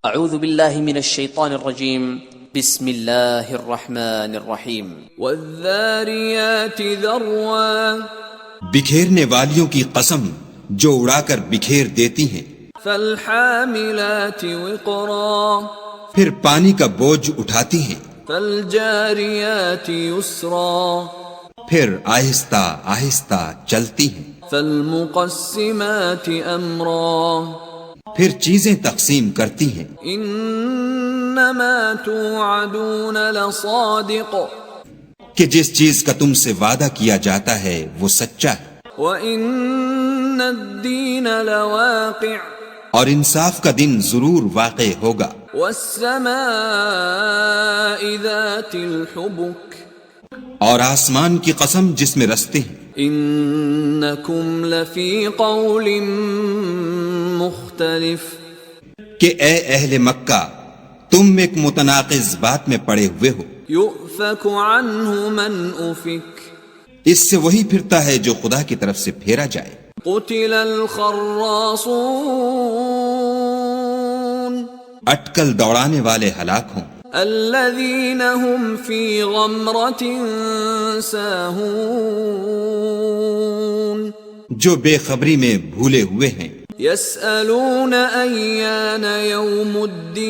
اعوذ باللہ من الشیطان الرجیم بسم اللہ الرحمن الرحیم والذاریات ذروا بکھیرنے والیوں کی قسم جو اڑا کر بکھیر دیتی ہیں، فالحاملات وقرا پھر پانی کا بوجھ اٹھاتی ہیں، فالجاریات یسرا پھر آہستہ آہستہ چلتی ہیں، فالمقسمات امرا پھر چیزیں تقسیم کرتی ہیں۔ انما توعدون لصادق کہ جس چیز کا تم سے وعدہ کیا جاتا ہے وہ سچا ہے، وان الدین لواقع اور انصاف کا دن ضرور واقع ہوگا۔ والسماء ذات الحبک اور آسمان کی قسم جس میں رستے ہیں، انکم لفی قول مختلف کہ اے اہل مکہ تم ایک متناقض بات میں پڑے ہوئے ہو۔ یؤفک عنہ من افک اس سے وہی پھرتا ہے جو خدا کی طرف سے پھیرا جائے۔ قتل الخراصون اٹکل دوڑانے والے ہلاک ہوں، الذین هم فی غمرۃ ساہون جو بے خبری میں بھولے ہوئے ہیں، یسألون ایان یوم الدین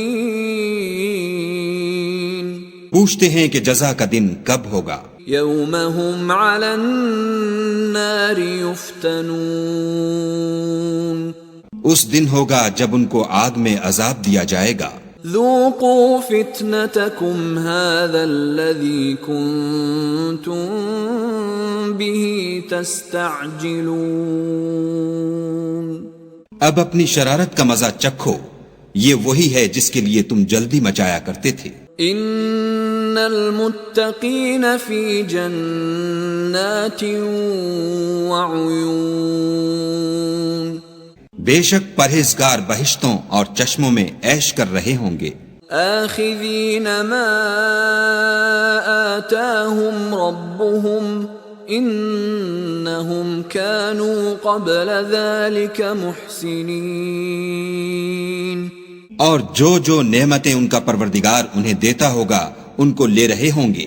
پوچھتے ہیں کہ جزا کا دن کب ہوگا۔ یوم هم علی النار یفتنون اس دن ہوگا جب ان کو آگ میں عذاب دیا جائے گا۔ ذوقوا فتنتکم هذا الذی کنتم به تستعجلون اب اپنی شرارت کا مزہ چکھو، یہ وہی ہے جس کے لیے تم جلدی مچایا کرتے تھے۔ ان المتقین فی جنات وعیون بے شک پرہیزگار بہشتوں اور چشموں میں عیش کر رہے ہوں گے، آخذین ما آتاہم ربهم انہم كانوا قبل ذلك محسنین اور جو نعمتیں ان کا پروردگار انہیں دیتا ہوگا ان کو لے رہے ہوں گے،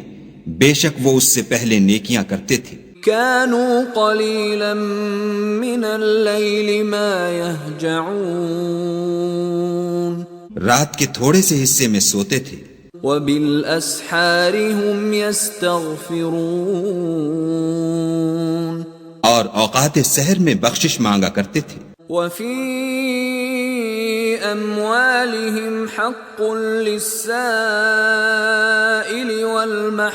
بے شک وہ اس سے پہلے نیکیاں کرتے تھے۔ كانوا قليلا من الليل ما يهجعون رات کے تھوڑے سے حصے میں سوتے تھے، وبالاسحار هم يستغفرون اور اوقات سحر میں بخشش مانگا کرتے تھے۔ وفي اموالهم حق للسائل والمحروم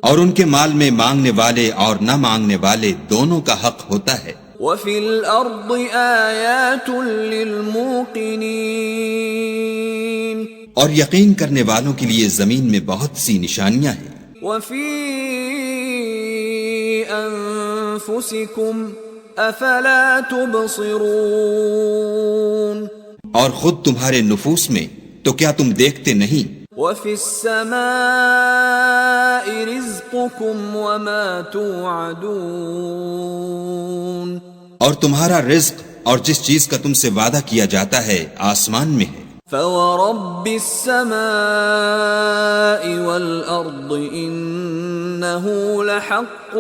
اور ان کے مال میں مانگنے والے اور نہ مانگنے والے دونوں کا حق ہوتا ہے۔ وفي الارض آیات للموقنین اور یقین کرنے والوں کے لیے زمین میں بہت سی نشانیاں ہیں۔ وفي انفسکم افلا تبصرون اور خود تمہارے نفوس میں تو کیا تم دیکھتے نہیں؟ وفي السماء رزقكم وما توعدون اور تمہارا رزق اور جس چیز کا تم سے وعدہ کیا جاتا ہے آسمان میں ہے۔ فورب السماء والأرض إنه لحق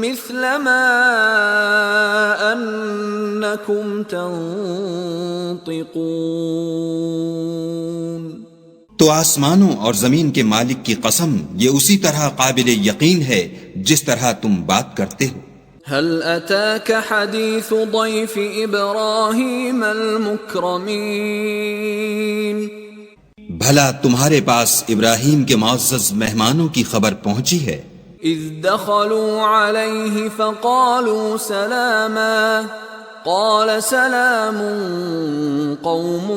مثل ما أنكم تنطقون تو آسمانوں اور زمین کے مالک کی قسم یہ اسی طرح قابل یقین ہے جس طرح تم بات کرتے ہو۔ هل أتاك حديث ضيف إبراهيم المكرمين بھلا تمہارے پاس ابراہیم کے معزز مہمانوں کی خبر پہنچی ہے؟ إذ دخلوا عليه فقالوا سلاما قال سلام قوم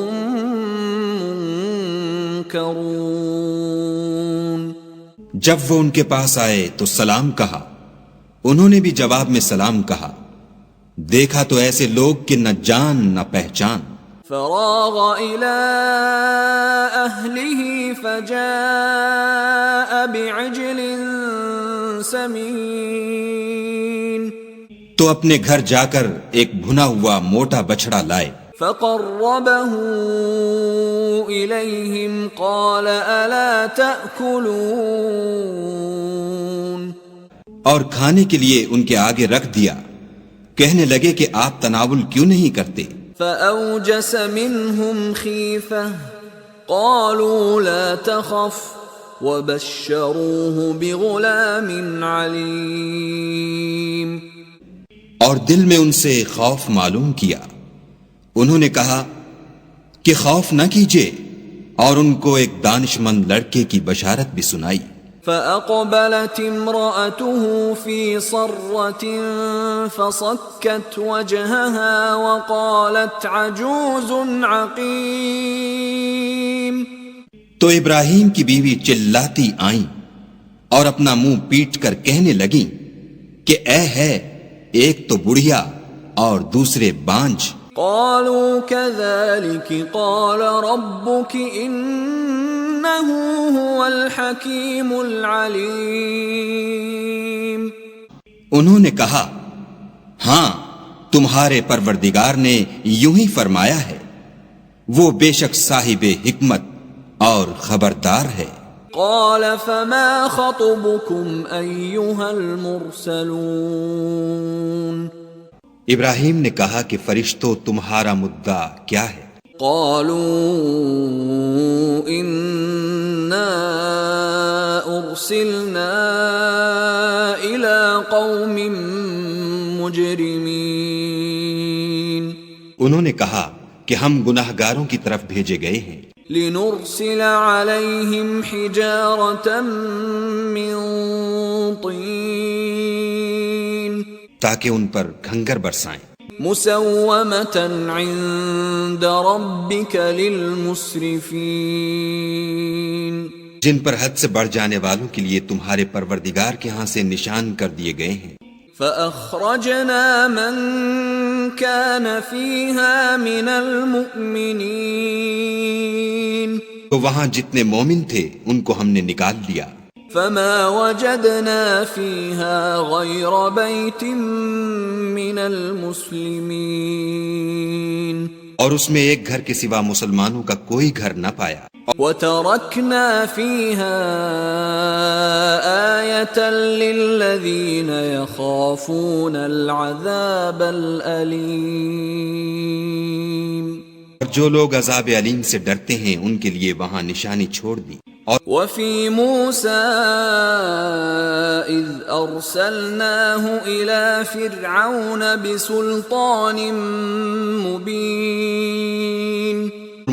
منكرون جب وہ ان کے پاس آئے تو سلام کہا، انہوں نے بھی جواب میں سلام کہا، دیکھا تو ایسے لوگ کہ نہ جان نہ پہچان۔ فراغ إلى أهله فجاء بعجل سمين تو اپنے گھر جا کر ایک بھنا ہوا موٹا بچڑا لائے۔ فقربه إليهم قال ألا تأكلون اور کھانے کے لیے ان کے آگے رکھ دیا، کہنے لگے کہ آپ تناول کیوں نہیں کرتے؟ فأوجس منهم خيفة قالوا لا تخف وبشروه بغلام عليم اور دل میں ان سے خوف معلوم کیا، انہوں نے کہا کہ خوف نہ کیجیے، اور ان کو ایک دانشمند لڑکے کی بشارت بھی سنائی۔ فأقبلت امرأته في صرة فصكت وجهها وقالت عجوز عقيم۔ تو ابراہیم کی بیوی چلاتی آئیں اور اپنا منہ پیٹ کر کہنے لگیں کہ اے ہے، ایک تو بڑھیا اور دوسرے بانجھ۔ قالوا كذلك قال ربك إنه هو الحكيم العليم۔ انہوں نے کہا ہاں، تمہارے پروردگار نے یوں ہی فرمایا ہے، وہ بے شک صاحب حکمت اور خبردار ہے۔ قال فما خطبكم أيها المرسلون؟ ابراہیم نے کہا کہ فرشتوں، تمہارا مدعا کیا ہے؟ قالوا إنا أرسلنا إلى قوم مجرمين۔ انہوں نے کہا کہ ہم گناہگاروں کی طرف بھیجے گئے ہیں، لنرسل عليهم حجارة من طين تاکہ ان پر گھنگر برسائیں، مسومة عند ربك للمسرفين، جن پر حد سے بڑھ جانے والوں کے لیے تمہارے پروردگار کے ہاں سے نشان کر دیے گئے ہیں۔ فأخرجنا من كان فيها من المؤمنين، تو وہاں جتنے مومن تھے ان کو ہم نے نکال لیا، فما وجدنا فيها غير بيت من المسلمين، اور اس میں ایک گھر کے سوا مسلمانوں کا کوئی گھر نہ پایا، وتركنا فيها آية للذين يخافون العذاب الأليم، اور جو لوگ عذاب علیم سے ڈرتے ہیں ان کے لیے وہاں نشانی چھوڑ دی۔ اور وفي موسى إذ أرسلناه إلى فرعون بسلطان مبين،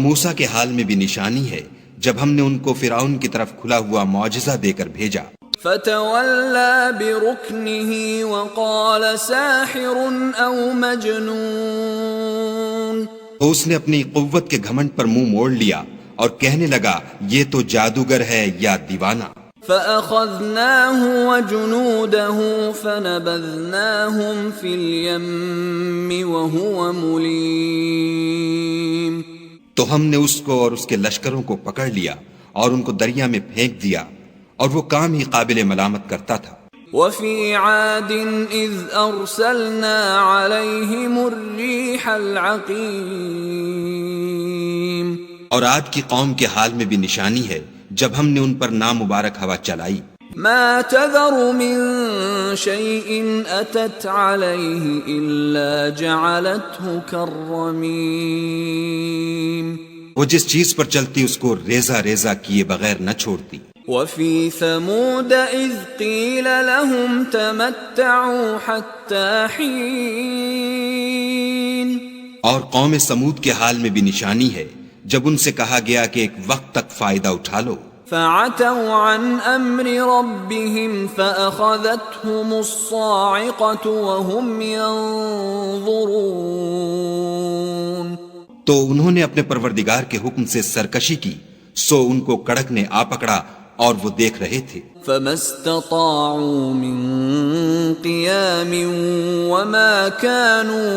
موسیٰ کے حال میں بھی نشانی ہے جب ہم نے ان کو فرعون کی طرف کھلا ہوا معجزہ دے کر بھیجا۔ فتولى بركنه وقال ساحر أو مجنون، تو اس نے اپنی قوت کے گھمنڈ پر منہ موڑ لیا اور کہنے لگا یہ تو جادوگر ہے یا دیوانہ۔ فأخذناه وجنوده فنبذناهم في اليم وهو مليم، تو ہم نے اس کو اور اس کے لشکروں کو پکڑ لیا اور ان کو دریا میں پھینک دیا، اور وہ کام ہی قابل ملامت کرتا تھا۔ وفي عاد إذ أرسلنا عليهم الريح العقيم، اور آج کی قوم کے حال میں بھی نشانی ہے جب ہم نے ان پر نامبارک ہوا چلائی۔ ما تذر من شيء أتت عليه إلا جعلته كالرميم، وہ جس چیز پر چلتی اس کو ریزہ ریزہ کیے بغیر نہ چھوڑتی۔ وفي ثمود إذ قيل لهم تمتعوا حتى حين، اور قوم سمود کے حال میں بھی نشانی ہے جب ان سے کہا گیا کہ ایک وقت تک فائدہ اٹھا لو۔ فعتوا عن أمر ربهم فأخذتهم الصاعقة وهم ينظرون، تو انہوں نے اپنے پروردگار کے حکم سے سرکشی کی، سو ان کو کڑک نے آ پکڑا اور وہ دیکھ رہے تھے۔ فما استطاعوا من قيام وما كانوا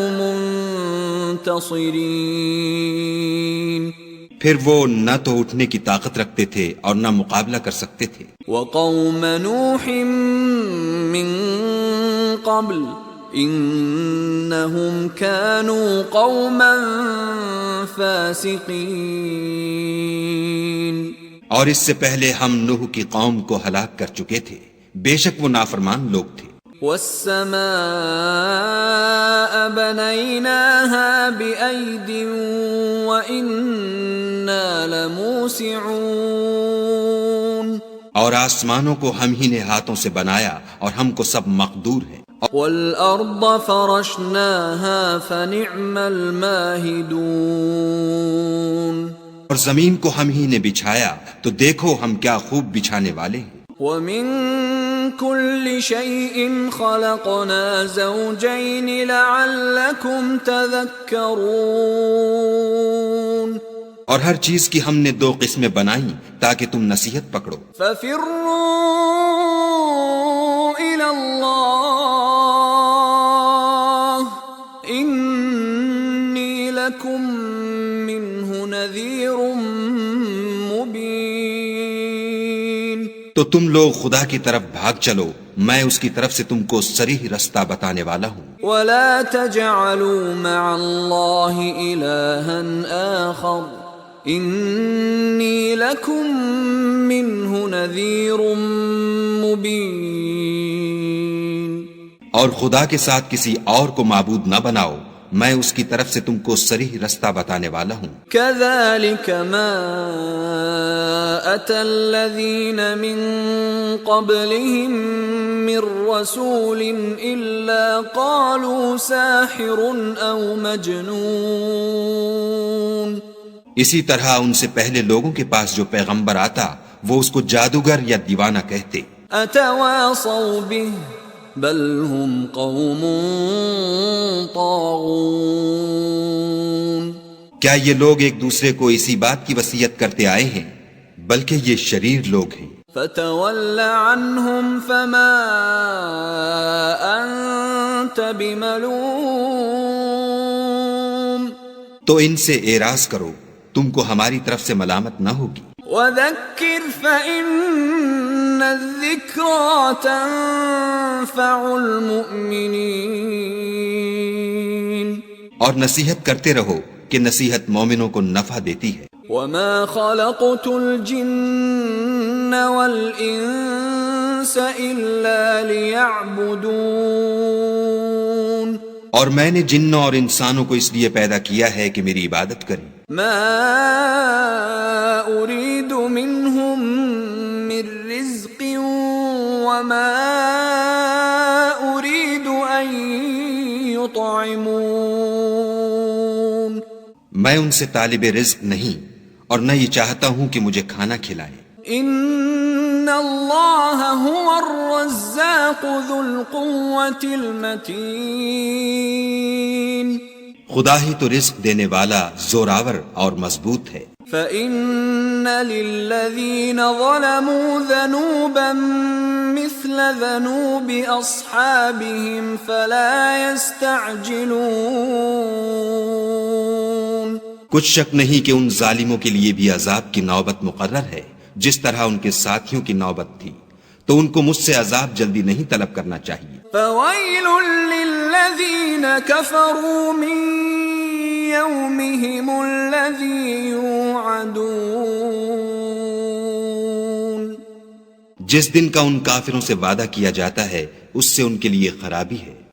منتصرين، پھر وہ نہ تو اٹھنے کی طاقت رکھتے تھے اور نہ مقابلہ کر سکتے تھے۔ وقوم نوح من قبل انہم كانوا قوما فاسقین. اور اس سے پہلے ہم نوح کی قوم کو ہلاک کر چکے تھے، بے شک وہ نافرمان لوگ تھے. والسماء بنيناها بأيد وإنا لموسعون. اور آسمانوں کو ہم ہی نے ہاتھوں سے بنایا اور ہم کو سب مقدور ہے. والأرض فرشناها فنعم الماهدون. اور زمین کو ہم ہی نے بچھایا تو دیکھو ہم کیا خوب بچھانے والے ہیں. ومن كل شيء خلقنا زوجين لعلكم تذكرون. اور ہر چیز کی ہم نے دو قسمیں بنائیں تاکہ تم نصیحت پکڑو. ففروا إلى الله إني لكم منه نذير مبين. تو تم لوگ خدا کی طرف بھاگ چلو، میں اس کی طرف سے تم کو صریح رستہ بتانے والا ہوں. ولا تجعلوا مع الله إلها آخر إني لكم منه نذير مبين. اور خدا کے ساتھ کسی اور کو معبود نہ بناؤ، میں اس کی طرف سے تم کو صریح رستہ بتانے والا ہوں. كذلك ما أتى الذين من قبلهم من رسول إلا قالوا ساحر أو مجنون. اسی طرح ان سے پہلے لوگوں کے پاس جو پیغمبر آتا وہ اس کو جادوگر یا دیوانہ کہتے. أتواصوا به بل هم قوم طاغون. کیا یہ لوگ ایک دوسرے کو اسی بات کی وصیت کرتے آئے ہیں؟ بلکہ یہ شریر لوگ ہیں. فتول عنهم فما أنت بملوم. تو ان سے اعراض کرو، تم کو ہماری طرف سے ملامت نہ ہوگی. وذكر فإن الذكرى تنفع المؤمنين. اور نصیحت کرتے رہو کہ نصیحت مومنوں کو نفع دیتی ہے. وما خلقت الجن والإنس إلا ليعبدون. اور میں نے جنوں اور انسانوں کو اس لیے پیدا کیا ہے کہ میری عبادت کریں. ما أريد منهم من رزق وما أريد أن يطعمون. میں ان سے طالب رزق نہیں اور نہ یہ چاہتا ہوں کہ مجھے کھانا کھلائیں. ان اللہ هو الرزاق ذو القوة المتین. خدا ہی تو رزق دینے والا، زوراور اور مضبوط ہے. فإن للذین ظلموا ذنوبا مثل ذنوب أصحابهم فلا يستعجلون. کچھ شک نہیں کہ ان ظالموں کے لیے بھی عذاب کی نوبت مقرر ہے جس طرح ان کے ساتھیوں کی نوبت تھی، تو ان کو مجھ سے عذاب جلدی نہیں طلب کرنا چاہیے. فويل للذين كفروا من يومهم الذي يوعدون. جس دن کا ان کافروں سے وعدہ کیا جاتا ہے اس سے ان کے لیے خرابی ہے.